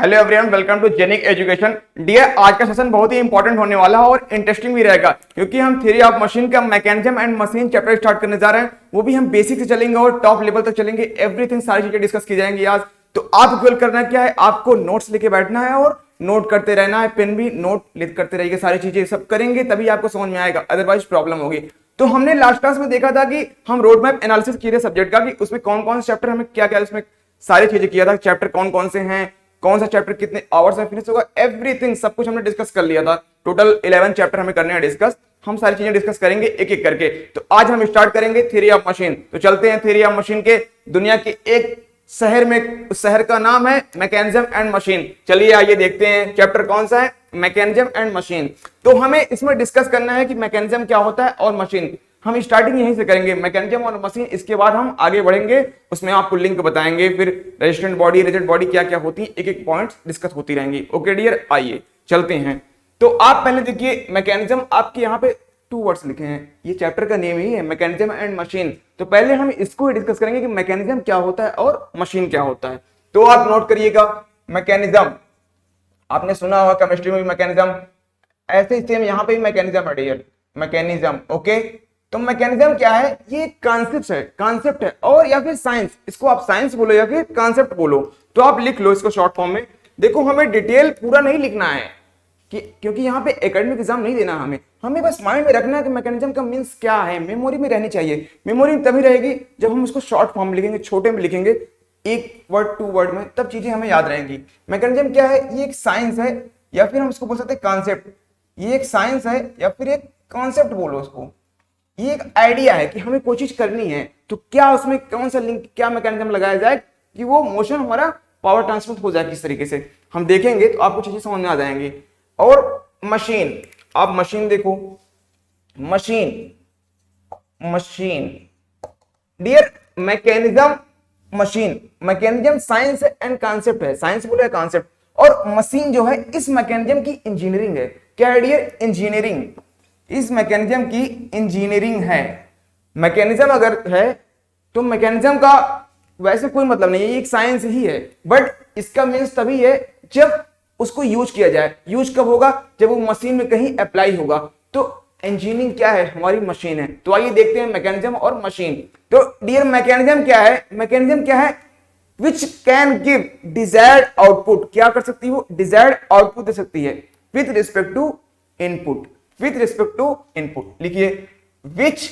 Hello everyone, welcome to Genic education. Dear, आज का session बहुत ही इंपॉर्टेंट होने वाला है और इंटरेस्टिंग भी रहेगा, क्योंकि हम थ्योरी ऑफ मशीन का mechanism and machine chapter start करने जा रहे हैं। वो भी हम बेसिक से चलेंगे और टॉप लेवल तक चलेंगे। एवरीथिंग, सारी चीजें डिस्कस की जाएंगी आज। तो आप केवल करना क्या है, आपको नोट्स लेके बैठना है और नोट करते रहना है। पेन भी नोट लिख करते रहिए, सारी चीजें सब करेंगे तभी आपको समझ में आएगा, अदरवाइज प्रॉब्लम होगी। तो हमने लास्ट क्लास में देखा था कि हम रोड मैप एनालिसिस किए थे सब्जेक्ट का, कि उसमें कौन कौन से चैप्टर हमें क्या क्या उसमें सारी चीजें किया था, चैप्टर कौन कौन से हैं, कौन सा चैप्टर कितने आवर्स में फिनिश होगा, एवरीथिंग सब कुछ हमने डिस्कस कर लिया था। टोटल 11 चैप्टर हमें करने हैं डिस्कस। हम सारी चीजें डिस्कस करेंगे एक एक करके। तो आज हम स्टार्ट करेंगे थ्योरी ऑफ मशीन। तो चलते हैं थ्योरी ऑफ मशीन के दुनिया के एक शहर में। उस शहर का नाम है मैकेनिज्म एंड मशीन। चलिए आइए देखते हैं चैप्टर कौन सा है, मैकेनिज्म एंड मशीन। तो हमें इसमें डिस्कस करना है कि मैकेनिज्म क्या होता है और मशीन। हम स्टार्टिंग यहीं से करेंगे, मैकेनिज्म और मशीन। इसके बाद हम आगे बढ़ेंगे, उसमें आपको लिंक बताएंगे, फिर रेजिस्टेंट बॉडी, रिजिड बॉडी क्या क्या होती है, एक एक पॉइंट डिस्कस होती रहेंगी। ओके डियर, आइए चलते हैं। तो आप पहले देखिए मैकेनिज्म, आपके यहाँ पे 2 वर्ड्स लिखे हैं, ये चैप्टर का नेम ही है मैकेनिज्म एंड मशीन। तो पहले हम इसको ही डिस्कस करेंगे कि मैकेनिज्म क्या होता है और मशीन क्या होता है। तो आप नोट करिएगा, मैकेनिज्म आपने सुना होगा केमिस्ट्री में भी मैकेनिज्म, ऐसे ही सेम यहाँ पे भी मैकेनिज्म है डियर, मैकेनिज्म। ओके, तो मैकेनिज्म क्या है, ये कांसेप्ट है और या फिर साइंस, इसको आप साइंस बोलो या फिर कांसेप्ट बोलो। तो आप लिख लो इसको शॉर्ट फॉर्म में। देखो, हमें डिटेल पूरा नहीं लिखना है क्योंकि यहाँ पे एकेडमिक एग्जाम नहीं देना, हमें बस माइंड में रखना है कि मैकेनिज्म का मींस क्या है, मेमोरी में रहनी चाहिए। मेमोरी तभी रहेगी जब हम इसको शॉर्ट फॉर्म में लिखेंगे, छोटे में लिखेंगे, 1 वर्ड 2 वर्ड में, तब चीजें हमें याद रहेंगी। मैकेनिज्म क्या है, ये एक साइंस है या फिर हम इसको बोल सकते हैं कॉन्सेप्ट। ये एक साइंस है या फिर एक कॉन्सेप्ट बोलो उसको। ये एक आइडिया है कि हमें कोई चीज करनी है तो क्या उसमें कौन सा लिंक, क्या मैकेनिज्म लगाया जाए कि वो मोशन हमारा पावर ट्रांसमिट हो जाए किस तरीके से, हम देखेंगे तो आपको चीजें समझ में आ जाएंगी। और मशीन, आप मशीन देखो, machine dear, mechanism machine, mechanism science and concept है, साइंस बोले कॉन्सेप्ट, और मशीन जो है इस मैकेनिज्म की इंजीनियरिंग है। क्या है डियर, इंजीनियरिंग। इस मैकेनिज्म की इंजीनियरिंग है। मैकेनिज्म अगर है तो मैकेनिज्म का वैसे कोई मतलब नहीं है, ये एक साइंस ही है, बट इसका मीन्स तभी है जब उसको यूज किया जाए। यूज कब होगा, जब वो मशीन में कहीं अप्लाई होगा। तो इंजीनियरिंग क्या है, हमारी मशीन है। तो आइए देखते हैं मैकेनिज्म और मशीन। तो डियर, मैकेनिज्म क्या है, मैकेनिज्म क्या है, विच कैन गिव डिजायर्ड आउटपुट। क्या कर सकती है वो, डिजायर्ड आउटपुट दे सकती है with respect to input. With respect to input लिखिए, which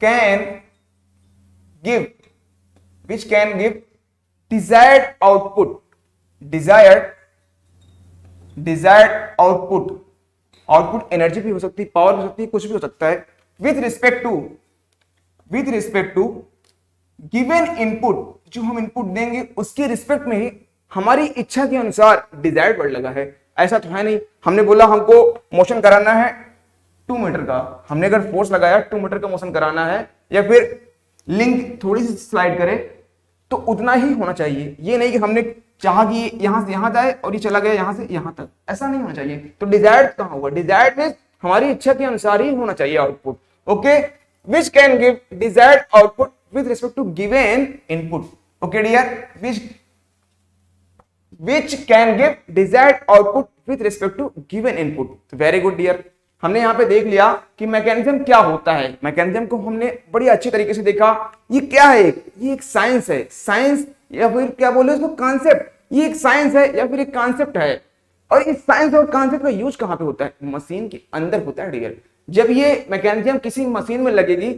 can give desired output, desired output energy भी हो सकती है, पावर हो सकती है, कुछ भी हो सकता है। With respect to given input, जो हम इनपुट देंगे उसके रिस्पेक्ट में ही हमारी इच्छा के अनुसार डिजायर्ड वर्ड लगा है। ऐसा तो है नहीं, हमने बोला हमको मोशन कराना है 2 मीटर का, हमने अगर फोर्स लगाया 2 मीटर का मोशन कराना है, या फिर लिंक थोड़ी सी स्लाइड करे तो उतना ही होना चाहिए। ये नहीं कि हमने चाहा कि यहां से यहां जाए और ये चला गया यहां से यहां तक, ऐसा नहीं होना चाहिए। तो डिजायर्ड कहां होगा, डिजायर्ड में हमारी इच्छा के अनुसार ही होना चाहिए output. Okay, which can give desired output with respect to given input. Okay dear, which can give desired output with respect to given input। तो वेरी गुड डियर, हमने यहाँ पे देख लिया कि मैकेनिज्म क्या होता है। मैकेनिज्म को हमने बड़ी अच्छी तरीके से देखा। ये क्या है, ये एक साइंस है, साइंस या फिर क्या बोले उसको, कॉन्सेप्ट। ये एक साइंस है या फिर एक कॉन्सेप्ट है। और इस साइंस और कॉन्सेप्ट का यूज कहाँ पे होता है, मशीन के अंदर होता है डियर। जब ये मैकेनिज्म किसी मशीन में लगेगी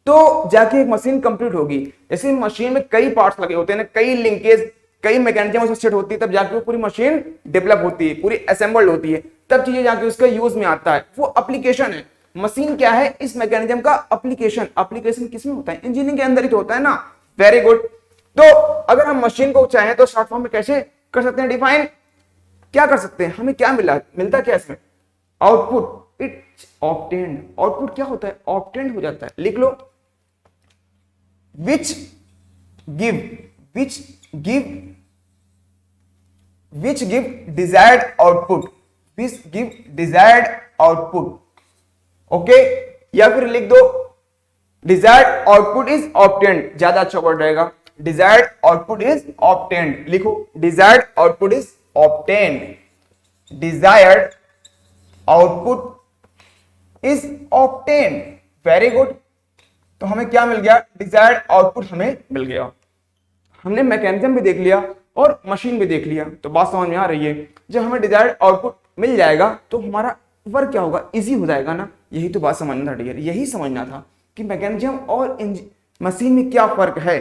तो जाके एक मशीन कंप्लीट होगी। जैसे मशीन में कई पार्ट्स लगे होते हैं ना, कई लिंकेज, कई मैकेनिज्म उसमें सेट होती है, तब जाके वो पूरी मशीन डेवलप होती है, पूरी असेंबल्ड होती है, तब चीजें जाके उसका यूज में आता है। वो एप्लीकेशन है। मशीन क्या है, इस मैकेनिज्म का एप्लीकेशन। एप्लीकेशन किसमें होता है, इंजीनियरिंग के अंदर ही तो होता है ना। Very good. तो अगर हम मशीन को चाहें तो शॉर्ट फॉर्म में कैसे कर सकते हैं डिफाइन, क्या कर सकते हैं, हमें क्या मिलता क्या इसमें, आउटपुट। It's obtained. आउटपुट क्या होता है, ऑब्टेन्ड हो जाता है। लिख लो, which give desired output। Okay, या फिर लिख दो डिजायर्ड आउटपुट इज ऑब्टेन्ड, ज्यादा अच्छा वर्ड रहेगा। डिजायर्ड आउटपुट इज ऑब्टेन्ड, लिखो desired output is obtained, desired output is obtained. Very good. तो हमें क्या मिल गया, डिजायर्ड आउटपुट हमें मिल गया। हमने मैकेनिज्म भी देख लिया और मशीन भी देख लिया, तो बात समझ में आ रही है। जब हमें डिजायर्ड आउटपुट मिल जाएगा तो हमारा वर्क क्या होगा, इजी हो जाएगा ना। यही तो बात समझना था डियर, यही समझना था कि मैकेनिज्म और मशीन में क्या फर्क है।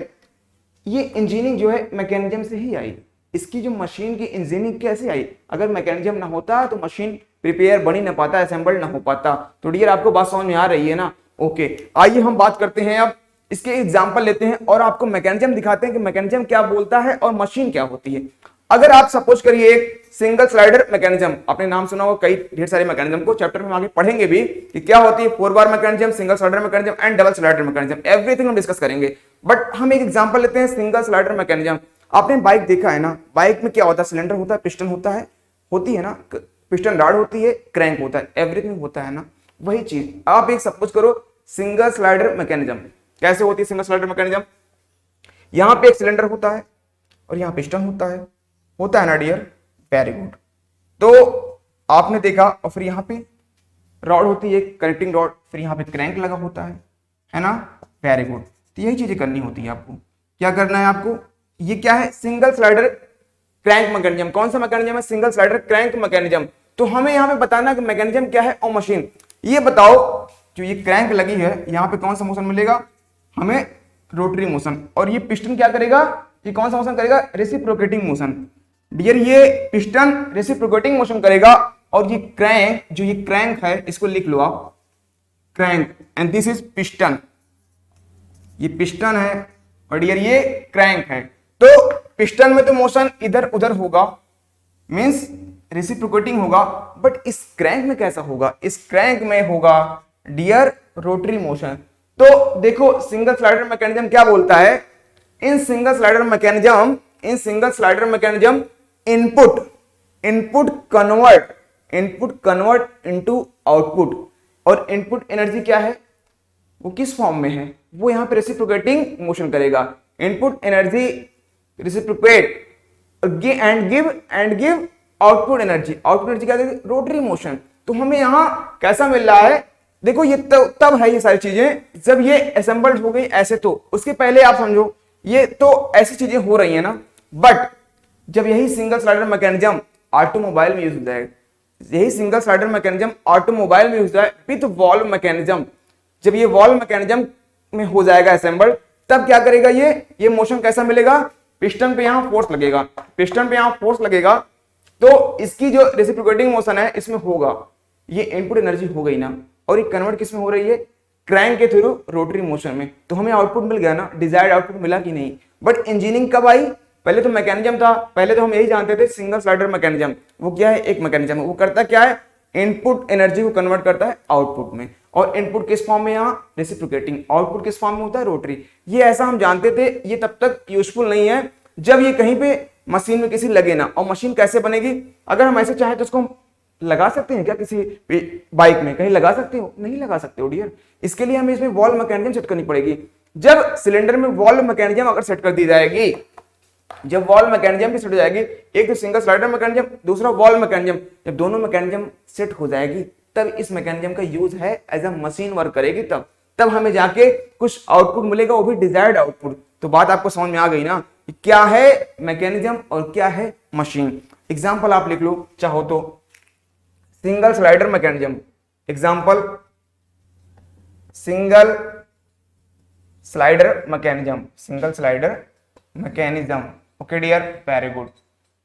ये इंजीनियरिंग जो है मैकेनिज्म से ही आई, इसकी जो मशीन की इंजीनियरिंग कैसे आई, अगर मैकेनिज्म ना होता तो मशीन प्रिपेयर बन ही ना पाता, असेंबल ना हो पाता। तो डियर आपको बात समझ में आ रही है ना। ओके, आइए हम बात करते हैं अब इसके एग्जाम्पल लेते हैं और आपको मैकेनिज्म दिखाते हैं कि मैकेनिज्म क्या बोलता है और मशीन क्या होती है। अगर आप सपोज करिए एक सिंगल स्लाइडर मैकेनिज्म, आपने नाम सुना होगा, कई ढेर सारे मैकेनिज्म को चैप्टर में आगे पढ़ेंगे भी कि क्या होती है, 4 bar mechanism, single slider mechanism and double slider mechanism, everything हम डिस्कस करेंगे। बट हम एक एग्जांपल लेते हैं सिंगल स्लाइडर मैकेनिज्म। आपने बाइक देखा है ना, बाइक में क्या होता है, सिलेंडर होता है, पिस्टन होता है, होती है ना, पिस्टन रॉड होती है, क्रैंक होता है, एवरीथिंग होता है ना। वही चीज आप एक सपोज करो सिंगल स्लाइडर मैकेनिज्म। कैसे होती है सिंगल स्लाइडर मैकेनिज्म, यहां पे एक सिलेंडर होता है और यहां पिस्टन होता है ना डियर। Very good. तो आपने देखा, और फिर यहां पे रॉड होती है, कनेक्टिंग रॉड, फिर यहां पे क्रैंक लगा होता है ना। Very good. तो यही चीजें करनी होती है आपको। क्या करना है आपको, ये क्या है, सिंगल स्लाइडर क्रैंक मैकेनिज्म। कौन सा मैकेनिज्म है, सिंगल स्लाइडर क्रैंक मैकेनिज्म। तो हमें यहां पे बताना कि मैकेनिज्म क्या है और मशीन। ये बताओ, जो ये क्रैंक लगी है यहां पे कौन सा मोशन मिलेगा हमें, रोटरी मोशन। और ये पिस्टन क्या करेगा, ये कौन सा मोशन करेगा, रेसिप्रोकेटिंग मोशन। डियर ये पिस्टन रेसिप्रोकेटिंग मोशन करेगा और ये क्रैंक, जो ये क्रैंक है इसको लिख लो आप, crank, and this is piston. ये पिस्टन है और डियर ये क्रैंक है। तो पिस्टन में तो मोशन इधर उधर होगा, मींस रेसिप्रोकेटिंग होगा, बट इस क्रैंक में कैसा होगा, इस क्रैंक में होगा डियर रोटरी मोशन। तो देखो सिंगल स्लाइडर मैकेनिज्म क्या बोलता है, in single slider mechanism input convert into output. और इनपुट एनर्जी क्या है, वो किस फॉर्म में है, वो यहां पे रेसिप्रोकेटिंग मोशन करेगा। Input energy reciprocate and give output energy क्या है, रोटरी मोशन। तो हमें यहां कैसा मिल रहा है, देखो ये तब है ये सारी चीजें जब ये असेंबल्ड हो गई ऐसे। तो उसके पहले आप समझो ये तो ऐसी चीजें हो रही है ना, बट जब यही सिंगल स्लाइडर मैकेनिज्म ऑटोमोबाइल में यूज होता है, यही सिंगल स्लाइडर मैकेनिज्म ऑटोमोबाइल में यूज होता है विद वॉल्व मैकेनिज्म। जब ये वॉल्व मैकेनिज्म में हो जाएगा असेंबल्ड, तब क्या करेगा, ये मोशन कैसा मिलेगा, पिस्टन पे यहां फोर्स लगेगा, तो इसकी जो रेसिप्रोकेटिंग मोशन है इसमें होगा, ये इनपुट एनर्जी हो गई ना, और ये कन्वर्ट किसमें हो रही है, क्रैंक के थ्रू रोटरी मोशन में। तो हमें आउटपुट मिल गया ना, डिजायर्ड आउटपुट मिला कि नहीं। बट इंजीनियरिंग कब आई, पहले तो मैकेनिज्म था, पहले तो हम यही जानते थे सिंगल स्लाइडर मैकेनिज्म, वो क्या है, एक मैकेनिज्म है, वो करता क्या है, इनपुट एनर्जी को कन्वर्ट करता है आउटपुट में। और इनपुट किस फॉर्म में, यहाँ रेसिप्रोकेटिंग, आउटपुट किस फॉर्म में होता है, रोटरी। ये ऐसा हम जानते थे, ये तब तक यूजफुल नहीं है जब ये कहीं पे मशीन में किसी लगे ना। और मशीन कैसे बनेगी, अगर हम ऐसे चाहे तो उसको हम लगा सकते हैं क्या, किसी बाइक में कहीं लगा सकते हो, नहीं लगा सकते हो डियर। इसके लिए हमें इसमें वॉल्व मैकेनिज्म सेट करनी पड़ेगी। जब सिलेंडर में वॉल्व मैकेनिज्म अगर सेट कर दी जाएगी, जब वॉल्व मैकेनिज्म भी सेट हो जाएगी, एक तो सिंगल स्लाइडर मैकेनिज्म, दूसरा वॉल्व मैकेनिज्म, जब दोनों मैकेनिज्म सेट हो जाएगी तब इस मैकेनिज्म का यूज है एज अ मशीन वर्क करेगी, तब हमें जाके कुछ आउटपुट मिलेगा, वो भी डिजायर्ड आउटपुट। तो बात आपको समझ में आ गई ना, क्या है मैकेनिज्म और क्या है मशीन। एग्जाम्पल आप लिख लो चाहो तो, single slider mechanism, example single slider mechanism, okay dear, very good,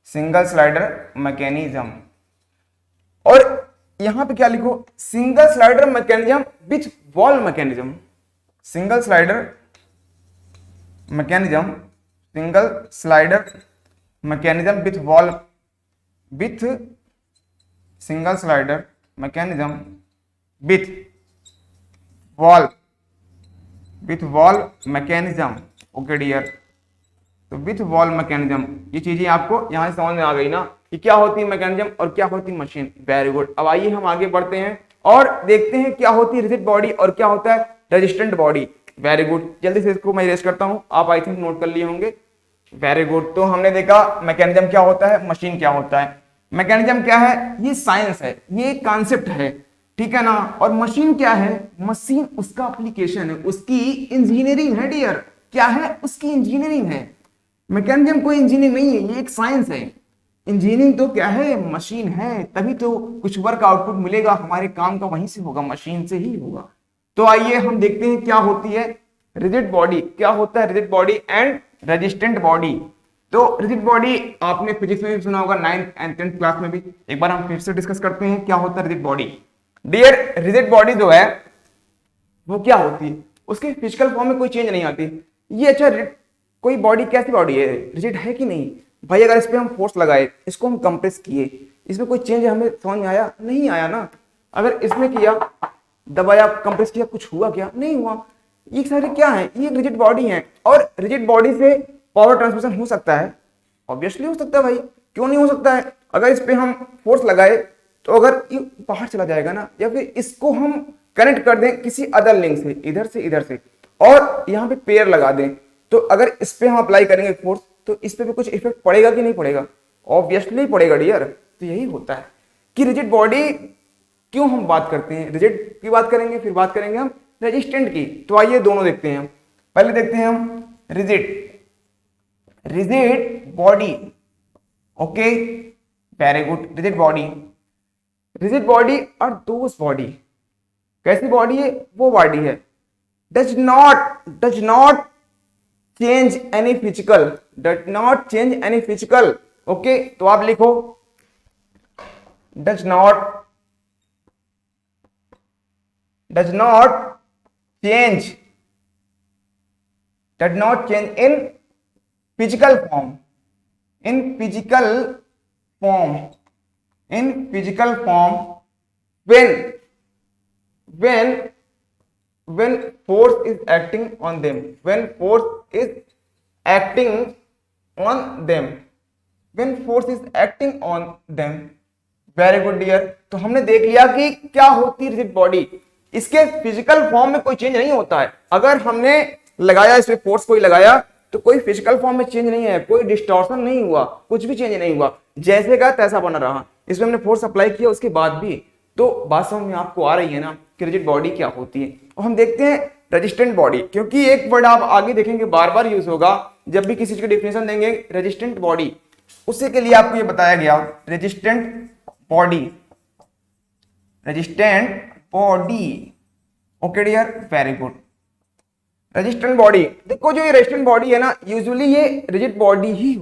single slider mechanism. और यहां पे क्या लिखो, single slider mechanism with valve mechanism, single slider mechanism with valve, with single slider mechanism with valve mechanism, okay dear. तो with valve mechanism, ये चीजें आपको यहां से समझ में आ गई ना कि क्या होती है मैकेनिज्म और क्या होती है मशीन। Very good. अब आइए हम आगे बढ़ते हैं और देखते हैं क्या होती है रिजिड बॉडी और क्या होता है रेजिस्टेंट बॉडी। वेरी गुड, जल्दी से इसको मैं इरेज करता हूं, आप आई थिंक नोट कर लिए होंगे। वेरी गुड, तो हमने देखा मैकेनिज्म क्या होता है, मशीन क्या होता है। मैकेनिज्म क्या है, ये साइंस है, ये कॉन्सेप्ट है, ठीक है ना। और मशीन क्या है, मशीन उसका एप्लीकेशन है, उसकी इंजीनियरिंग है डियर, क्या है, उसकी इंजीनियरिंग है। मैकेनिज्म कोई इंजीनियरिंग नहीं है, ये एक साइंस है। इंजीनियरिंग तो क्या है, मशीन है, तभी तो कुछ वर्क आउटपुट मिलेगा, हमारे काम का वहीं से होगा, मशीन से ही होगा। तो आइए हम देखते हैं क्या होती है रिजिड बॉडी, क्या होता है rigid body and resistant body. तो रिजिड बॉडी आपने फिजिक्स में भी सुना होगा, 9th एंड 10th क्लास में भी। एक बार हम फिर से डिस्कस करते हैं क्या होता है rigid body. Dear, rigid body जो है वो क्या होती है, उसके फिजिकल फॉर्म में कोई चेंज नहीं आती। ये अच्छा, कोई बॉडी कैसी बॉडी है, रिजिड है कि नहीं भाई। अगर इस पे हम फोर्स लगाए, इसको हम कंप्रेस किए, इसमें कोई चेंज हमें समझ में आया, नहीं आया ना। अगर इसमें किया, दबाया, कंप्रेस किया, कुछ हुआ क्या, नहीं हुआ। ये सारे क्या है, ये रिजिड बॉडी है। और रिजिड बॉडी से पावर ट्रांसमिशन हो सकता है, ऑब्वियसली हो सकता है भाई, क्यों नहीं हो सकता है। अगर इस पे हम फोर्स लगाए तो अगर ये बाहर चला जाएगा ना, या फिर इसको हम कनेक्ट कर दें किसी अदर लिंक से, इधर से, और यहाँ पे पेयर लगा दें, तो अगर इस पे हम अप्लाई करेंगे फोर्स, तो इस पे भी कुछ इफेक्ट पड़ेगा कि नहीं पड़ेगा, ऑब्वियसली पड़ेगा डियर। तो यही होता है कि रिजिड बॉडी क्यों हम बात करते हैं, रिजिड की बात करेंगे, फिर बात करेंगे हम रेजिस्टेंट की। तो आइए दोनों देखते हैं हम। पहले देखते हैं हम rigid body. Okay, very good, rigid body. Rigid body और दोस बॉडी, कैसी बॉडी है, वो बॉडी है does not change any physical, does not change any physical. Okay, तो आप लिखो does not change in physical form, when force is acting on them, very good dear. तो हमने देख लिया कि क्या होती है रिजिड बॉडी, इसके फिजिकल फॉर्म में कोई चेंज नहीं होता है। अगर हमने लगाया, इस पे फोर्स कोई लगाया, तो कोई फिजिकल फॉर्म में चेंज नहीं है, कोई डिस्टॉर्शन नहीं हुआ, कुछ भी चेंज नहीं हुआ, जैसे का तैसा बना रहा। इसमें हमने फोर्स अप्लाई किया उसके बाद भी, तो बात समझ में आपको आ रही है ना कि रिजिड बॉडी क्या होती है। और हम देखते हैं रेजिस्टेंट बॉडी, क्योंकि एक वर्ड आप आगे देखेंगे बार बार यूज होगा जब भी किसी चीज की डिफिनेशन देंगे, रेजिस्टेंट बॉडी। उसी के लिए आपको ये बताया गया, resistant body. Okay dear, very good. Resistant body, देखो जो ये रेजिस्टेंट बॉडी है ना, यूजुअली ये रिजिड बॉडी ही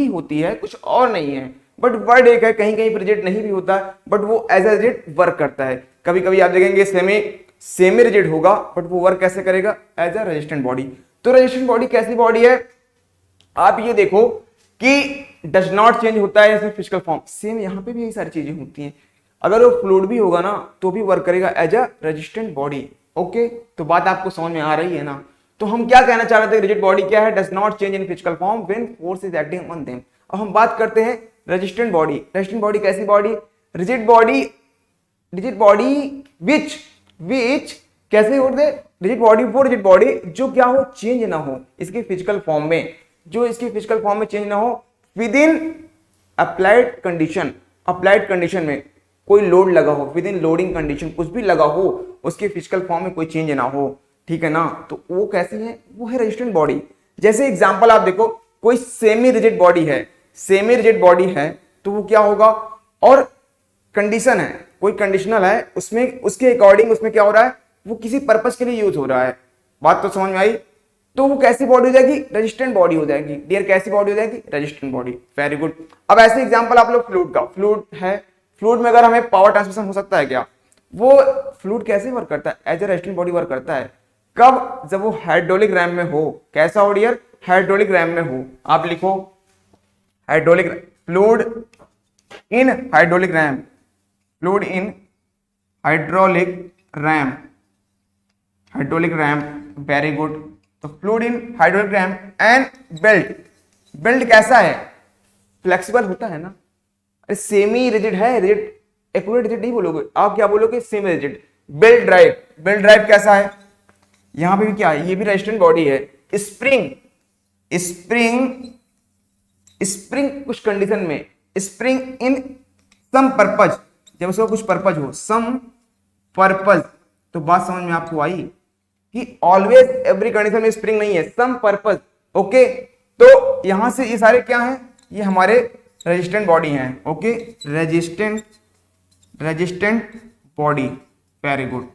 होती है, कुछ और नहीं है। बट वर्ड एक है, कहीं कहीं रिजिड नहीं भी होता है, बट वो एज ए रिजिड वर्क करता है। कभी कभी आप देखेंगे सेमी रिजिड होगा, बट वो वर्क कैसे करेगा, एज ए रेजिस्टेंट बॉडी। तो रेजिस्टेंट बॉडी कैसी बॉडी है, आप ये देखो कि डज नॉट चेंज होता है इसमें फिजिकल फॉर्म, सेम यहाँ पे भी यही सारी चीजें होती हैं। अगर वो फ्लूइड भी होगा ना, तो भी वर्क करेगा as a resistant body. Okay, तो बात आपको समझ में आ रही है ना। तो हम क्या कहना चाह रहे थे, रिजिड बॉडी क्या है, does not change in physical form when force is acting on them. अब हम बात करते हैं रेजिस्टेंट बॉडी। रेजिस्टेंट बॉडी कैसी बॉडी, रिजिड बॉडी विच कैसे होते हैं, रिजिड बॉडी वो रिजिड बॉडी जो क्या हो, चेंज ना हो इसके फिजिकल फॉर्म में, जो इसकी फिजिकल फॉर्म में चेंज ना हो विद इन अप्लाइड कंडीशन में कोई लोड लगा हो, विद इन लोडिंग कंडीशन कुछ भी लगा हो, उसके फिजिकल फॉर्म में कोई चेंज ना हो, ठीक है ना। तो वो कैसी है, वो है रेजिस्टेंट बॉडी। जैसे एग्जांपल आप देखो, कोई सेमी रिजिड बॉडी है, तो वो क्या होगा, और कंडीशन है, कोई कंडीशनल है, उसमें उसके अकॉर्डिंग उसमें क्या हो रहा है, वो किसी पर्पस के लिए यूज हो रहा है। बात तो समझ में आई। तो वो कैसी बॉडी हो जाएगी, रेजिस्टेंट बॉडी हो जाएगी डियर। कैसी बॉडी हो जाएगी, रेजिस्टेंट बॉडी। Very good. अब ऐसे एग्जांपल आप लोग फ्लूइड का, फ्लूइड है, फ्लूइड में अगर हमें पावर ट्रांसमिशन हो सकता है क्या, वो फ्लूइड कैसे वर्क करता है, as a resistant body work करता है। कब, जब वो हाइड्रोलिक रैम में हो। कैसा हो डियर, हाइड्रोलिक रैम में हो। आप लिखो hydraulic fluid in hydraulic ram, fluid in hydraulic ram, very good. तो fluid in hydraulic ram and belt कैसा है, फ्लेक्सिबल होता है ना। अरे सेमी रिजिड है, रिजिड एक्यूरेट रिजिड नहीं बोलोगे आप, क्या बोलोगे, सेमी रिजिड। बेल्ट ड्राइव कैसा है, यहां पे भी क्या है, ये भी रेजिस्टेंट बॉडी है। स्प्रिंग स्प्रिंग स्प्रिंग कुछ कंडीशन में, स्प्रिंग इन सम पर्पज, जब उसका कुछ पर्पज हो, सम पर्पज, तो बात समझ में आपको आई कि ऑलवेज एवरी कंडीशन में स्प्रिंग नहीं है, सम पर्पज। ओके, तो यहां से ये सारे क्या हैं, ये हमारे रेजिस्टेंट बॉडी हैं। Okay, resistant body, very good.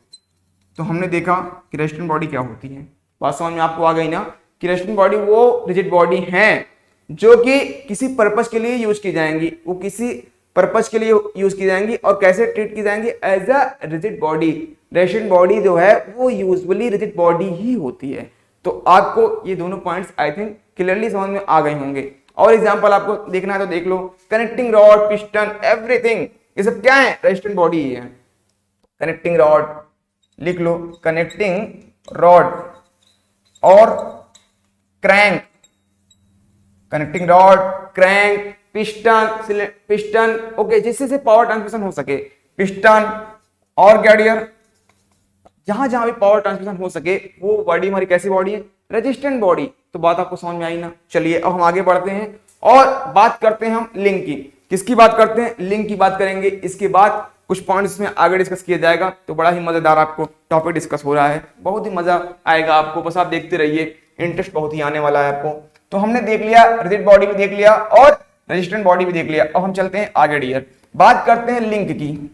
तो हमने देखा कि रेजिस्टेंट बॉडी क्या होती है, बात समझ में आपको आ गई ना, कि रेजिस्टेंट बॉडी वो रिजिड बॉडी हैं जो कि किसी पर्पस के लिए यूज की जाएंगी, वो किसी पर्पस के लिए यूज की जाएंगी और कैसे ट्रीट की जाएंगी, as a rigid body. Resistant body जो है वो यूजुअली रिजिड बॉडी ही होती है। तो आपको ये दोनों पॉइंट्स आई थिंक क्लियरली समझ में आ गए होंगे। और एग्जांपल आपको देखना है तो देख लो, कनेक्टिंग रॉड, पिस्टन, एवरीथिंग, ये सब क्या है, रेजिस्टेंट बॉडी ही है। कनेक्टिंग रॉड लिख लो, कनेक्टिंग रॉड और crank, connecting rod, crank, piston, okay, जिससे से पावर ट्रांसमिशन हो सके, पिस्टन और क्या डियर, जहां जहां भी पावर ट्रांसमिशन हो सके वो बॉडी हमारी कैसी बॉडी है, रेजिस्टेंट बॉडी। तो बात आपको समझ में आई ना। चलिए अब हम आगे बढ़ते हैं और बात करते हैं हम लिंक की। किसकी बात करते हैं, लिंक की बात करेंगे। इसके बाद कुछ पॉइंट्स में आगे डिस्कस किया जाएगा। तो बड़ा ही मजेदार आपको टॉपिक डिस्कस हो रहा है, बहुत ही मजा आएगा आपको, बस आप देखते रहिए, इंटरेस्ट बहुत ही आने वाला है आपको। तो हमने देख लिया, रिजिड बॉडी भी देख लिया और रेजिस्टेंट बॉडी भी देख लिया। अब हम चलते हैं आगे डियर, बात करते हैं लिंक की।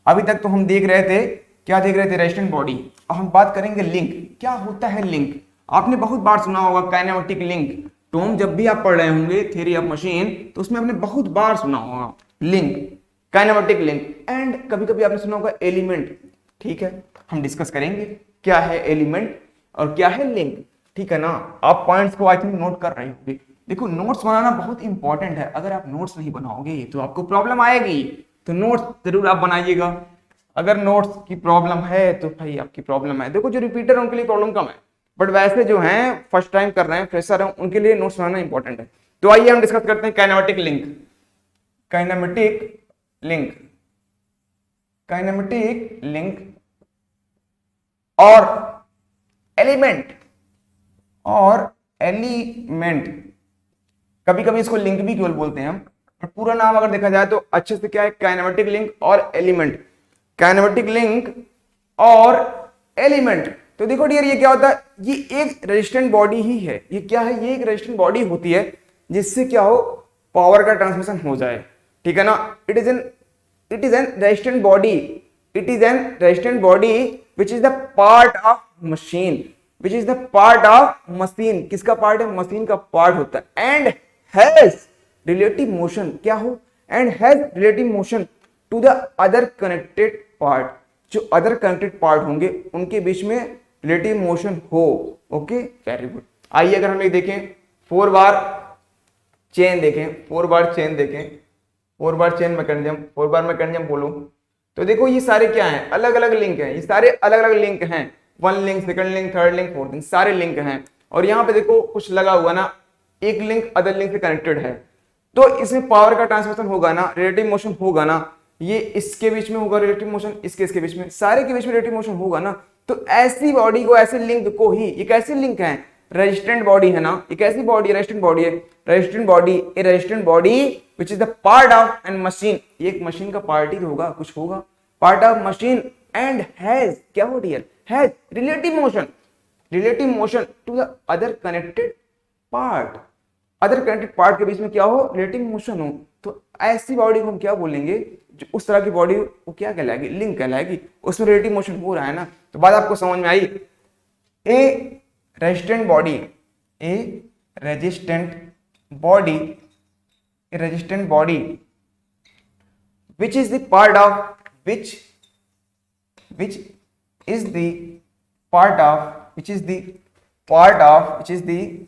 अभी तक तो हम देख रहे थे, क्या देख रहे थे, रेजिस्टेंट बॉडी। अब हम बात करेंगे लिंक। क्या होता है लिंक, आपने बहुत बार सुना होगा काइनेमेटिक लिंक। टर्म जब भी आप पढ़ रहे होंगे थ्योरी ऑफ मशीन, तो उसमें आपने बहुत बार सुना होगा लिंक, काइनेमेटिक लिंक। एंड कभी कभी आपने सुना होगा एलिमेंट। ठीक है, हम डिस्कस करेंगे क्या है एलिमेंट और क्या है लिंक। ठीक है ना, आप पॉइंट्स को आई थिंक नोट कर रहे होंगे। देखो, नोट्स बनाना बहुत इंपॉर्टेंट है। अगर आप नोट्स नहीं बनाओगे तो आपको प्रॉब्लम आएगी, तो नोट्स जरूर आप बनाइएगा। अगर नोट्स की प्रॉब्लम है तो भाई आपकी प्रॉब्लम है। देखो, जो रिपीटर है उनके लिए प्रॉब्लम कम है, बट वैसे जो हैं फर्स्ट टाइम कर रहे हैं, फ्रेशर हैं, उनके लिए नोट्स बनाना इंपॉर्टेंट है। तो आइए हम डिस्कस करते हैं kinematic link. Kinematic link, kinematic link और एलिमेंट, कभी कभी इसको लिंक भी केवल बोलते हैं हम, पर पूरा नाम अगर देखा जाए तो अच्छे से क्या है, काइनेमेटिक लिंक और एलिमेंट। काइनेमेटिक लिंक और एलिमेंट। तो देखो डियर, ये क्या होता है, ये एक रेजिस्टेंट बॉडी ही है। ये क्या है, ये एक रेजिस्टेंट बॉडी होती है जिससे क्या हो, पावर का ट्रांसमिशन हो जाए। ठीक है ना, it is an resistant body, it is an resistant body which is the part of machine, which is the part of machine. किसका पार्ट है, मशीन का पार्ट होता है। एंड हैज रिलेटिव मोशन, क्या हो, and has relative motion to the other connected part. जो other connected part होंगे उनके बीच में रिलेटिव मोशन हो। Okay, very good. आइए अगर हम ये देखें, 4 बार चेन देखें, 4 बार चेन देखें, 4 बार चेन मैकेनिज्म, 4 बार मैकेनिज्म बोलो, तो देखो ये सारे क्या हैं, अलग अलग लिंक हैं। ये सारे अलग अलग लिंक हैं, 1 link, 2nd link, 3rd link, 4th link, सारे लिंक हैं। और यहाँ पे देखो कुछ लगा हुआ ना, एक लिंक अदर लिंक से कनेक्टेड है, तो इसमें पावर का ट्रांसमिशन होगा ना, रिलेटिव मोशन होगा ना। ये इसके बीच में होगा रिलेटिव मोशन, इसके बीच में, सारे के बीच में रिलेटिव मोशन होगा ना। तो ऐसी बॉडी को, ऐसे लिंक को ही, ये कैसे लिंक है, रेजिस्टेंट बॉडी है ना, ये कैसी बॉडी है, रेजिस्टेंट बॉडी है। Resistant body, a resistant body which is the part of an machine, एक मशीन का पार्ट ही होगा, कुछ होगा, part of machine. And has, क्या हो dear, has relative motion to the other connected part. Other connected part के बीच में क्या हो, रिलेटिव मोशन हो। तो ऐसी बॉडी को हम क्या बोलेंगे, जो उस तरह की बॉडी, वो क्या कहलाएगी, लिंक कहलाएगी। उसमें रिलेटिव मोशन हो रहा है ना। तो बात आपको समझ में आई। A resistant body, a resistant body, a resistant body which is the part of which is the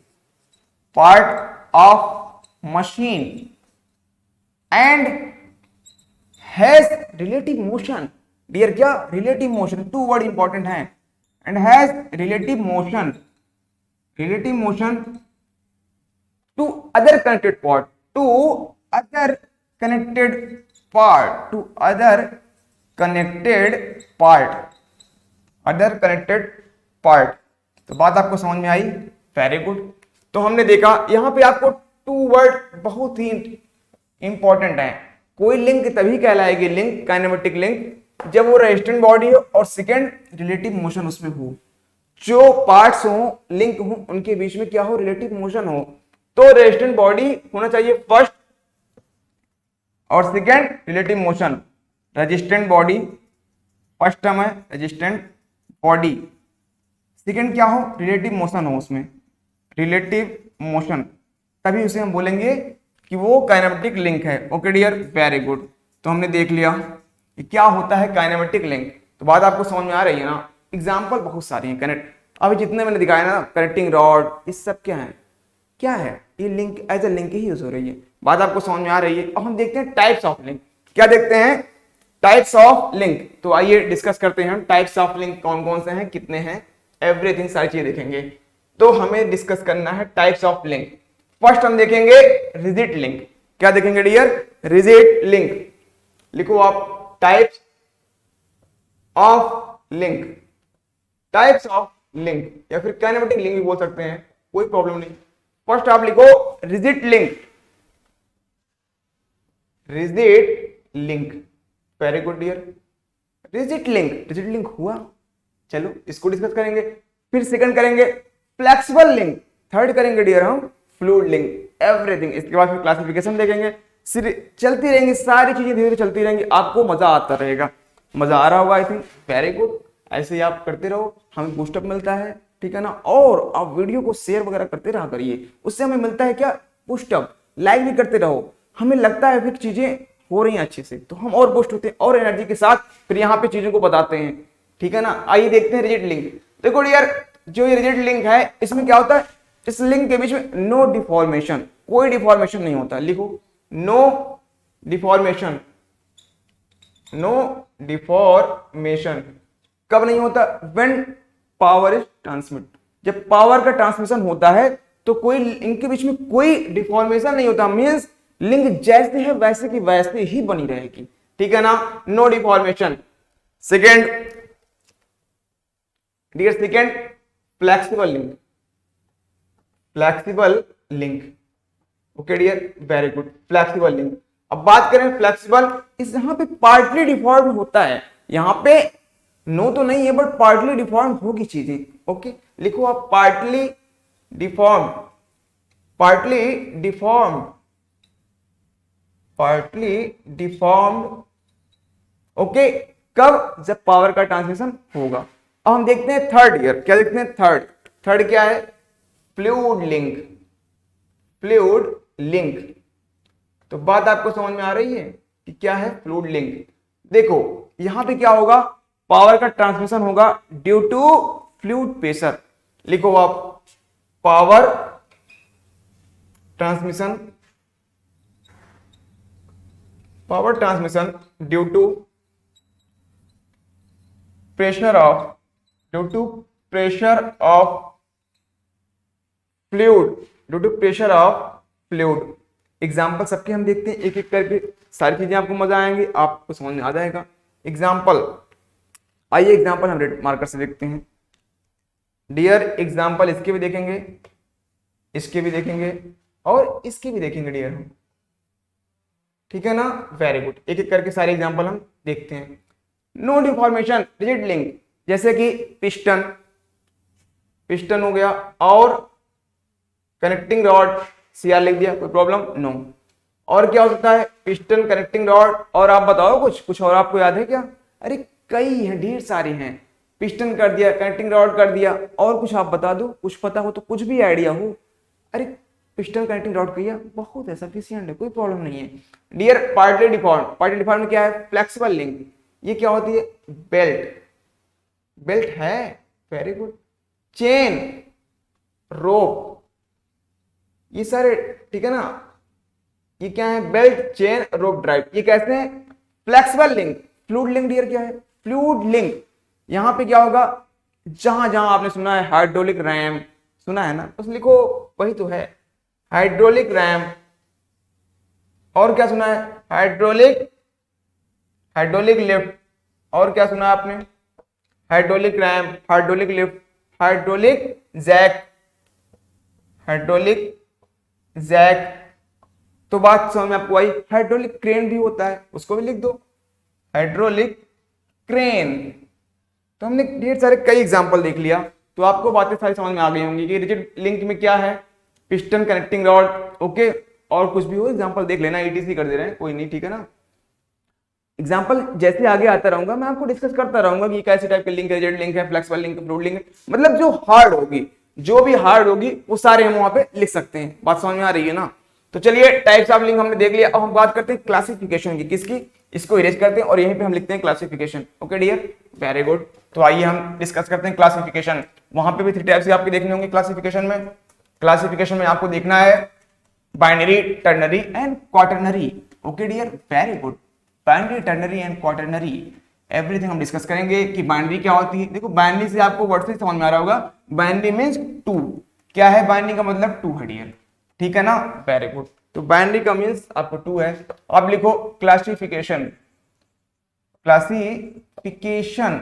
part of machine and has relative motion। Dear, क्या रिलेटिव मोशन, 2 वर्ड इंपॉर्टेंट हैं। And has relative motion to other connected part, to other connected part. तो बात आपको समझ में आई, very good. तो हमने देखा यहाँ पे आपको 2 वर्ड बहुत ही इंपॉर्टेंट है। कोई लिंक तभी कहलाएगी लिंक, काइनेमेटिक लिंक, जब वो रेजिस्टेंट बॉडी हो और सेकेंड रिलेटिव मोशन उसमें हो। जो पार्ट्स हो लिंक हो उनके बीच में क्या हो, रिलेटिव मोशन हो। तो रेजिस्टेंट बॉडी होना चाहिए फर्स्ट और second relative motion. Resistant body first term है, रेजिस्टेंट बॉडी, सेकेंड क्या हो, रिलेटिव मोशन हो उसमें, रिलेटिव मोशन, तभी उसे हम बोलेंगे कि वो काइनेमेटिक लिंक है। Okay dear, very good. तो हमने देख लिया कि क्या होता है काइनेमेटिक लिंक। तो बात आपको समझ में आ रही है ना। एग्जाम्पल बहुत सारी हैं कनेक्ट, अभी जितने मैंने दिखाया ना, कनेक्टिंग रॉड, इस सब क्या है, क्या है, ये लिंक एज ए लिंक ही यूज हो रही है। बात आपको समझ में आ रही है। अब हम देखते हैं टाइप्स ऑफ लिंक। क्या देखते हैं, टाइप्स ऑफ लिंक। तो आइए डिस्कस करते हैं हम टाइप्स ऑफ लिंक कौन कौन से हैं, कितने हैं, एवरीथिंग सारी चीजें देखेंगे। तो हमें डिस्कस करना है टाइप्स ऑफ लिंक। फर्स्ट हम देखेंगे रिजिड लिंक। क्या देखेंगे डियर, रिजिड लिंक। लिखो आप types of link, types of link, या फिर काइनेमेटिक लिंक भी बोल सकते हैं, कोई प्रॉब्लम नहीं। फर्स्ट आप लिखो rigid link, rigid link, very good dear. Rigid link, rigid link हुआ, चलो इसको डिस्कस करेंगे। फिर सेकंड करेंगे फ्लेक्सिबल लिंक, थर्ड करेंगे डियर हम फ्लूइड लिंक, एवरीथिंग। इसके बाद फिर क्लासिफिकेशन देखेंगे। चलती रहेंगी सारी चीजें, धीरे धीरे चलती रहेंगी, आपको मजा आता रहेगा। मजा आ रहा होगा आई थिंक, वेरी गुड। ऐसे ही आप करते रहो, हमें बूस्टअप मिलता है, ठीक है ना। और आप वीडियो को शेयर वगैरह करते रहा करिए, उससे हमें मिलता है क्या, बूस्टअप। लाइक भी करते रहो, हमें लगता है फिर चीजें हो रही हैं अच्छे से, तो हम और बूस्ट होते हैं और एनर्जी के साथ फिर यहाँ पे चीजों को बताते हैं, ठीक है ना। आइए देखते हैं रिजिड लिंक। देखो यार, जो ये रिजिड लिंक है इसमें क्या होता है, इस लिंक के बीच में नो डिफॉर्मेशन, कोई डिफॉर्मेशन नहीं होता। लिखो नो डिफॉर्मेशन, नो डिफॉर्मेशन कब नहीं होता, व्हेन पावर इज ट्रांसमिट। जब पावर का ट्रांसमिशन होता है तो कोई इनके बीच में कोई डिफॉर्मेशन नहीं होता, मींस लिंक जैसे है वैसे की वैसे ही बनी रहेगी, ठीक है ना, no deformation. Second dear, second flexible link, flexible link, okay dear, very good, flexible link. अब बात करें फ्लेक्सिबल, इस यहां पे पार्टली डिफॉर्म होता है, यहां पे नो तो नहीं है बट पार्टली डिफॉर्म होगी चीजें। ओके, लिखो आप partly deform, partly deform, partly deformed. Okay, कब, जब पावर का ट्रांसमिशन होगा। अब हम देखते हैं थर्ड ईयर, क्या देखते हैं थर्ड, थर्ड क्या है, फ्लूइड लिंक, फ्लूइड लिंक। तो बात आपको समझ में आ रही है कि क्या है फ्लूइड लिंक। देखो यहां पे क्या होगा, पावर का ट्रांसमिशन होगा ड्यू टू फ्लूइड प्रेशर। लिखो आप power transmission, power transmission due to pressure of, due to pressure of fluid, due to pressure of fluid. Example सबके हम देखते हैं एक एक करके, सारी चीजें आपको मजा आएंगी, आपको समझ में आ जाएगा। एग्जाम्पल, आइए एग्जाम्पल हम रेड मार्कर से देखते हैं डियर। एग्जाम्पल इसके भी देखेंगे, इसके भी देखेंगे और इसके भी देखेंगे डियर हम, ठीक है ना, वेरी गुड। एक एक करके सारे एग्जाम्पल हम देखते हैं। नो डिफॉर्मेशन रिजिड लिंक, जैसे कि पिस्टन, पिस्टन हो गया, और कनेक्टिंग रॉड, सीआर लिख दिया, कोई प्रॉब्लम नो। और क्या हो सकता है, पिस्टन, कनेक्टिंग रॉड, और आप बताओ कुछ और आपको याद है क्या, अरे कई हैं, ढेर सारे हैं। पिस्टन कर दिया, कनेक्टिंग रॉड कर दिया, और कुछ आप बता दो, कुछ पता हो तो, कुछ भी आइडिया हो। अरे पिस्टन, कनेक्टिंग रॉड किया, बहुत है, सफिशिएंट है, कोई प्रॉब्लम नहीं है dear. Partly deform, partly deform में क्या है, फ्लेक्सिबल लिंक। ये क्या होती है, बेल्ट, बेल्ट है, वेरी गुड। चेन, रोप, ये सारे, ठीक है ना, ये क्या है, बेल्ट, चेन, रोप, ड्राइव, ये कैसे हैं, flexible link. Fluid link dear क्या है, फ्लूइड लिंक। यहां पे क्या होगा, जहां जहां आपने सुना है हाइड्रोलिक रैम, सुना है ना, बस लिखो वही तो है, हाइड्रोलिक रैम। और क्या सुना है, हाइड्रोलिक, हाइड्रोलिक लिफ्ट। और क्या सुना आपने, hydraulic ram, hydraulic lift, hydraulic jack, hydraulic jack. तो बात समझ में आपको आई। हाइड्रोलिक क्रेन भी होता है, उसको भी लिख दो, हाइड्रोलिक क्रेन। तो हमने ढेर सारे कई एग्जांपल देख लिया, तो आपको बातें सारी समझ में आ गई होंगी कि रिजिड लिंक में क्या है, पिस्टन, कनेक्टिंग रॉड, ओके। और कुछ भी हो एग्जांपल देख लेना, ईटीसी कर दे रहे हैं, कोई नहीं, ठीक है ना। एग्जांपल जैसे आगे आता रहूंगा मैं आपको डिस्कस करता रहूंगा कि कैसे टाइप के लिंक है, रिजिड लिंक है, फ्लेक्सिबल लिंक है, फ्लूइड लिंक है, मतलब जो हार्ड होगी, जो भी हार्ड होगी वो सारे हम वहां पे लिख सकते हैं। बात समझ में आ रही है ना। तो चलिए टाइप्स ऑफ लिंक हमने देख लिया, अब हम बात करते हैं क्लासिफिकेशन की। किसकी? इसको इरेज करते हैं और यहीं पे हम लिखते हैं classification. Okay dear, very good. तो आइए हम डिस्कस करते हैं क्लासिफिकेशन। वहां पे भी 3 टाइप्स आपके देखने होंगे क्लासिफिकेशन में। क्लासिफिकेशन में आपको देखना है binary, ternary and quaternary. Okay dear, very good. Binary, ternary and quaternary, everything हम डिस्कस करेंगे कि बाइनरी क्या होती है। देखो बाइनरी से आपको वर्ड से समझ में आ रहा होगा, बाइनरी मींस टू। क्या है बाइनरी का मतलब? टू है डियर, ठीक है ना, वेरी गुड। तो बाइनरी का मींस आपको टू है। अब लिखो classification, classification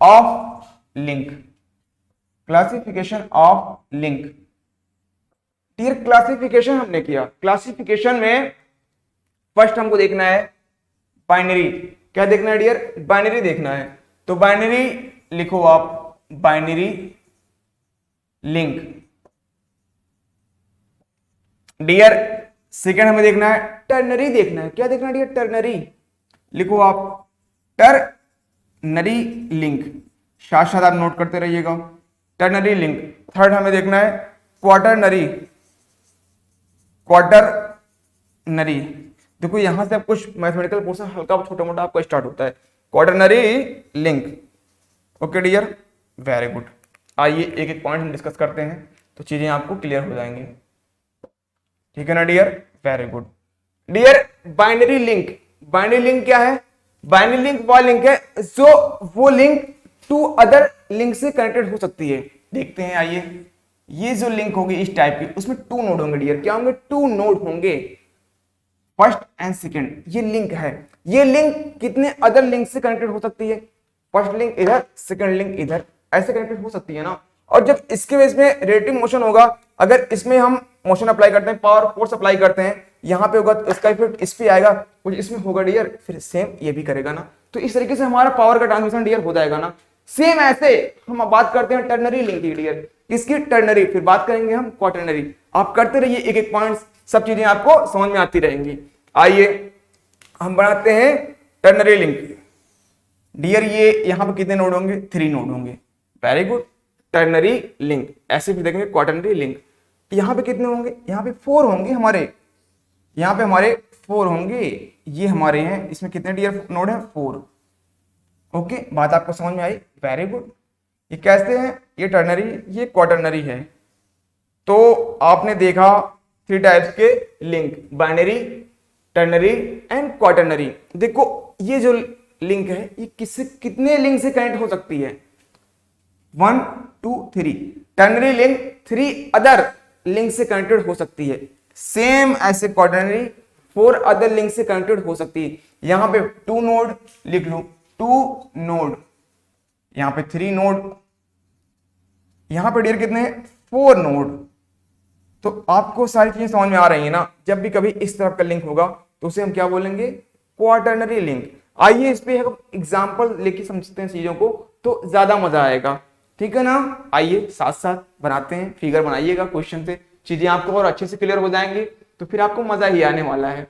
of link, classification of link. Dear classification हमने किया, क्लासिफिकेशन में फर्स्ट हमको देखना है बाइनरी। क्या देखना है डियर? बाइनरी देखना है। तो बाइनरी लिखो आप, बाइनरी लिंक। डियर सेकंड हमें देखना है टर्नरी देखना है। क्या देखना है डियर? टर्नरी। लिखो आप टर्नरी लिंक, साथ साथ आप नोट करते रहिएगा, टर्नरी लिंक। थर्ड हमें देखना है क्वाटरनरी, क्वाटरनरी। देखो यहां से आप कुछ मैथमेटिकल पोर्शन हल्का छोटा मोटा आपका स्टार्ट होता है, quaternary link. Okay dear, very good. आइए एक एक पॉइंट हम डिस्कस करते हैं तो चीजें आपको क्लियर हो जाएंगी, ठीक है ना dear, very good. Dear binary link, binary link क्या है? बाइनरी लिंक वो लिंक है जो वो लिंक टू अदर लिंक से कनेक्टेड हो सकती है। देखते हैं आइए, ये जो लिंक होगी इस टाइप की, उसमें 2 नोड होंगे डियर। क्या होंगे? 2 नोड होंगे, फर्स्ट एंड सेकंड। ये लिंक है, ये लिंक कितने अदर लिंक से कनेक्टेड हो सकती है? फर्स्ट लिंक इधर, सेकंड लिंक इधर, ऐसे कनेक्टेड हो सकती है ना। और जब इसके बेस में रेटिंग मोशन होगा, अगर इसमें हम मोशन अप्लाई करते हैं, पावर फोर्स अप्लाई करते हैं, यहाँ पे होगा तो इसका इफेक्ट इस पे आएगा, कुछ इसमें होगा डियर, फिर सेम ये भी करेगा ना। तो इस तरीके से हमारा पावर का ट्रांसमिशन डियर हो जाएगा ना। सेम ऐसे हम बात करते हैं टर्नरी लिंक की डियर, इसकी टर्नरी, फिर बात करेंगे हम क्वाटरनरी। आप करते रहिए एक एक पॉइंट, सब चीजें आपको समझ में आती रहेंगी। आइए हम बनाते हैं टर्नरी लिंक। डियर ये यहां पर कितने नोड होंगे? 3 नोड होंगे, वेरी गुड। Ternary link. ऐसे भी देखेंगे क्वाटरनरी लिंक, यहां पे कितने होंगे? यहां पे 4 होंगे हमारे, यहां पे हमारे 4 होंगे, ये हमारे हैं, इसमें कितने डियर नोड है? 4। ओके, बात आपको समझ में आई, वेरी गुड। ये कैसे है? ये टर्नरी, ये क्वाटरनरी है। तो आपने देखा 3 टाइप्स के link, binary, ternary and quaternary. देखो ये जो लिंक है ये किससे, कितने लिंक से कनेक्ट हो सकती है? 1 2 3। टर्नरी लिंक 3 अदर लिंक से कनेक्टेड हो सकती है। सेम ऐसे क्वाटरनरी 4 अदर लिंक से कनेक्टेड हो सकती है। यहां पे 2 नोड लिख लो, 2 नोड, यहां पे 3 नोड, यहां पे डियर कितने? 4 नोड। तो आपको सारी चीजें समझ में आ रही है ना। जब भी कभी इस तरह का लिंक होगा तो उसे हम क्या बोलेंगे? Quaternary link. आइए इस पे हम एग्जांपल लेके समझते हैं चीजों को, तो ज्यादा मजा आएगा, ठीक है ना। आइए साथ साथ बनाते हैं, फिगर बनाइएगा क्वेश्चन से, चीजें आपको और अच्छे से क्लियर हो जाएंगी, तो फिर आपको मजा ही आने वाला है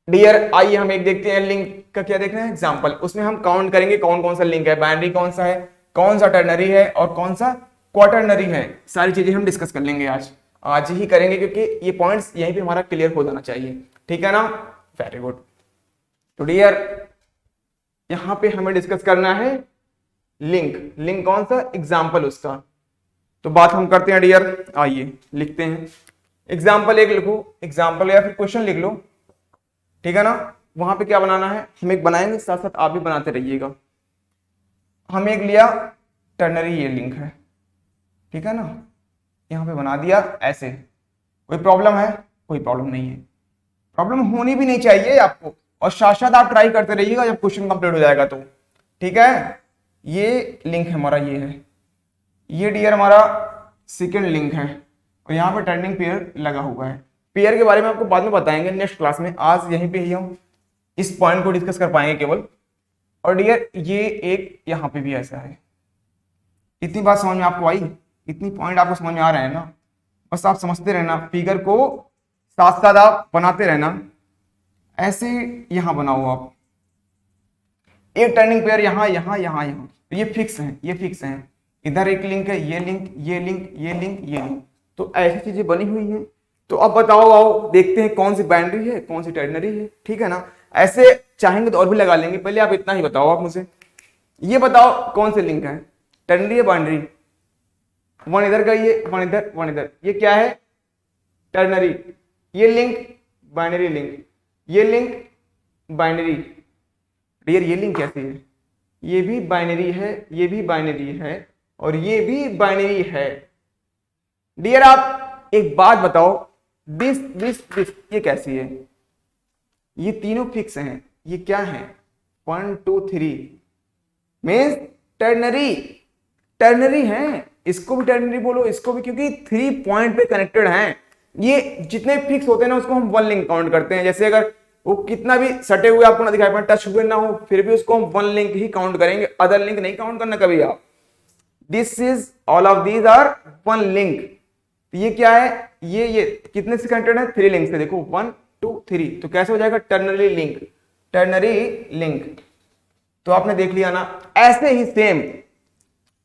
डियर। आइए हम एक देखते हैं लिंक का, क्या देखना है? एग्जांपल। उसमें हम काउंट करेंगे कौन कौन सा लिंक है, बाइनरी कौन सा है, कौन सा टर्नरी है और कौन सा क्वाटरनरी है। सारी चीजें हम डिस्कस कर लेंगे आज ही करेंगे, क्योंकि ये पॉइंट्स यहीं पे हमारा क्लियर हो जाना चाहिए, ठीक है ना, वेरी गुड। तो डियर यहां पे हमें डिस्कस करना है लिंक, लिंक कौन सा? एग्जाम्पल उसका। तो बात हम करते हैं डियर, आइए लिखते हैं। एग्जाम्पल 1 लिखो, एग्जाम्पल या फिर क्वेश्चन लिख लो, ठीक है ना। वहां पे क्या बनाना है हम एक बनाएंगे, साथ साथ आप भी बनाते रहिएगा। हम एक लिया टर्नरी, ये लिंक है, ठीक है ना, यहां पे बना दिया ऐसे। कोई प्रॉब्लम है? कोई प्रॉब्लम नहीं है, प्रॉब्लम होनी भी नहीं चाहिए आपको, और साथ साथ आप ट्राई करते रहिएगा जब क्वेश्चन कंप्लीट हो जाएगा तो, ठीक है। ये लिंक हमारा ये है, ये डियर हमारा सेकेंड लिंक है और यहाँ पर टर्निंग पेयर लगा हुआ है। पेयर के बारे में आपको बाद में बताएंगे नेक्स्ट क्लास में, आज यहीं पे ही हम इस पॉइंट को डिस्कस कर पाएंगे केवल। और डियर ये एक यहाँ पे भी ऐसा है। इतनी बात समझ में आपको आई, इतनी पॉइंट आपको समझ में आ रहे हैं ना, बस आप समझते रहना, फिगर को साथ साथ आप बनाते रहना। ऐसे यहाँ बनाओ आप, एक टर्निंग पेयर यहाँ यहाँ यहाँ यहाँ, ये फिक्स है, ये फिक्स है। इधर एक लिंक है, ये लिंक ये लिंक ये लिंक ये लिंक, तो ऐसी चीजें बनी हुई है। तो अब बताओ, आओ देखते हैं कौन सी बाइनरी है कौन सी टर्नरी है, ठीक है ना। ऐसे चाहेंगे तो और भी लगा लेंगे, पहले आप इतना ही बताओ, आप मुझे ये बताओ कौन से लिंक है, टर्नरी है बाइनरी। वन इधर गई, वन इधर वन इधर, ये क्या है टर्नरी। ये लिंक बाइनरी लिंक, ये लिंक बाइनरी। डियर ये लिंक कैसी है, ये भी बाइनरी है, ये भी बाइनरी है और ये भी बाइनरी है। डियर आप एक बात बताओ, दिस दिस दिस ये कैसी है, ये तीनों फिक्स हैं, ये क्या है 1 2 3 मीन्स टर्नरी, टर्नरी है। इसको भी टर्नरी बोलो, इसको भी, क्योंकि 3 पॉइंट पे कनेक्टेड हैं। ये जितने फिक्स होते हैं ना उसको हम वन लिंक काउंट करते हैं। जैसे अगर वो कितना भी सटे हुए आपको ना दिखाई पड़े, टच हुए ना हो, फिर भी उसको हम वन लिंक ही काउंट करेंगे, अदर लिंक नहीं काउंट करना कभी आप। This is all of these are one link. ये क्या है, ये कितने से कनेक्टेड है 3 लिंक से, देखो 1 2 3, तो कैसे हो जाएगा टर्नरी लिंक, टर्नरी लिंक। तो आपने देख लिया ना। ऐसे ही सेम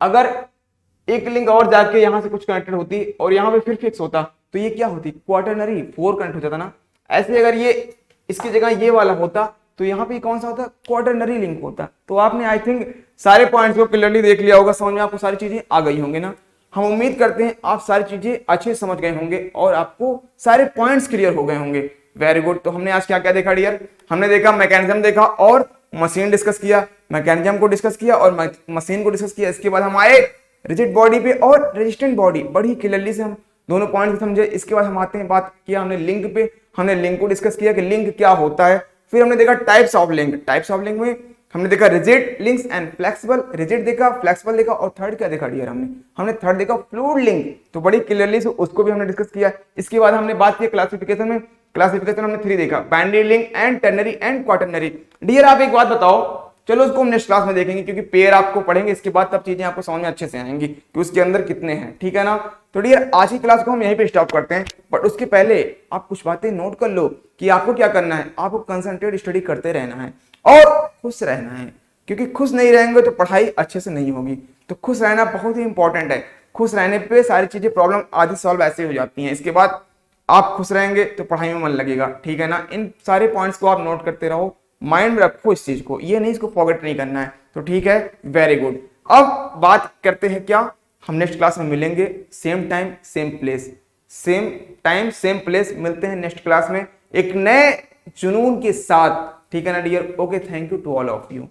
अगर एक लिंक और जाके यहां से कुछ कनेक्टेड होती और यहां पे फिर फिक्स होता तो ये क्या होती क्वाटरनरी, 4 कनेक्ट हो जाता ना। ऐसे अगर ये इसकी जगह ये वाला होता तो यहाँ पे कौन सा होता क्वाटरनरी लिंक होता। तो आपने आई थिंक सारे पॉइंट्स को क्लियरली देख लिया होगा, समझ में आपको सारी चीजें आ गई होंगी ना। हम उम्मीद करते हैं आप सारी चीजें अच्छे समझ गए होंगे और आपको सारे पॉइंट्स क्लियर हो गए होंगे। Very good. तो हमने आज क्या क्या देखा डियर, हमने देखा मैकेनिज्म देखा और मशीन डिस्कस किया, मैकेनिज्म को डिस्कस किया और मशीन को डिस्कस किया। इसके बाद हम आए रिजिड बॉडी पे और रेजिस्टेंट बॉडी, बड़ी क्लियरली से हम दोनों पॉइंट समझे। इसके बाद हम आते हैं, बात किया हमने लिंक पे, हमने लिंक को डिस्कस किया कि लिंक क्या होता है। फिर हमने देखा types of link, types of link में हमने देखा rigid links and flexible, rigid देखा फ्लेक्सिबल देखा और थर्ड क्या देखा डियर, हमने थर्ड देखा फ्लूइड लिंक। तो बड़ी क्लियरली से उसको भी हमने डिस्कस किया। इसके बाद हमने बात की क्लासिफिकेशन में, क्लासिफिकेशन हमने 3 देखा, binary link and ternary and quaternary. Dear आप एक बात बताओ, चलो उसको हम नेक्स्ट क्लास में देखेंगे क्योंकि पेयर आपको पढ़ेंगे, इसके बाद तब चीजें आपको समझ में अच्छे से आएंगी कि उसके अंदर कितने हैं, ठीक है ना। तो डियर आज की क्लास को हम यहीं पे स्टॉप करते हैं, बट उसके पहले आप कुछ बातें नोट कर लो कि आपको क्या करना है। आपको कंसंट्रेट स्टडी करते रहना है और खुश रहना है, क्योंकि खुश नहीं रहेंगे तो पढ़ाई अच्छे से नहीं होगी। तो खुश रहना बहुत ही इंपॉर्टेंट है। खुश रहने पे सारी चीजें प्रॉब्लम आधी सॉल्व ऐसे हो जाती हैं। इसके बाद आप खुश रहेंगे तो पढ़ाई में मन लगेगा, ठीक है ना। इन सारे पॉइंट्स को आप नोट करते रहो, माइंड में रखो इस चीज को, ये नहीं इसको फॉरगेट नहीं करना है। तो ठीक है, वेरी गुड। अब बात करते हैं क्या, हम नेक्स्ट क्लास में मिलेंगे, same time same place, same time same place. मिलते हैं नेक्स्ट क्लास में एक नए जुनून के साथ, ठीक है ना dear. Okay, thank you to all of you.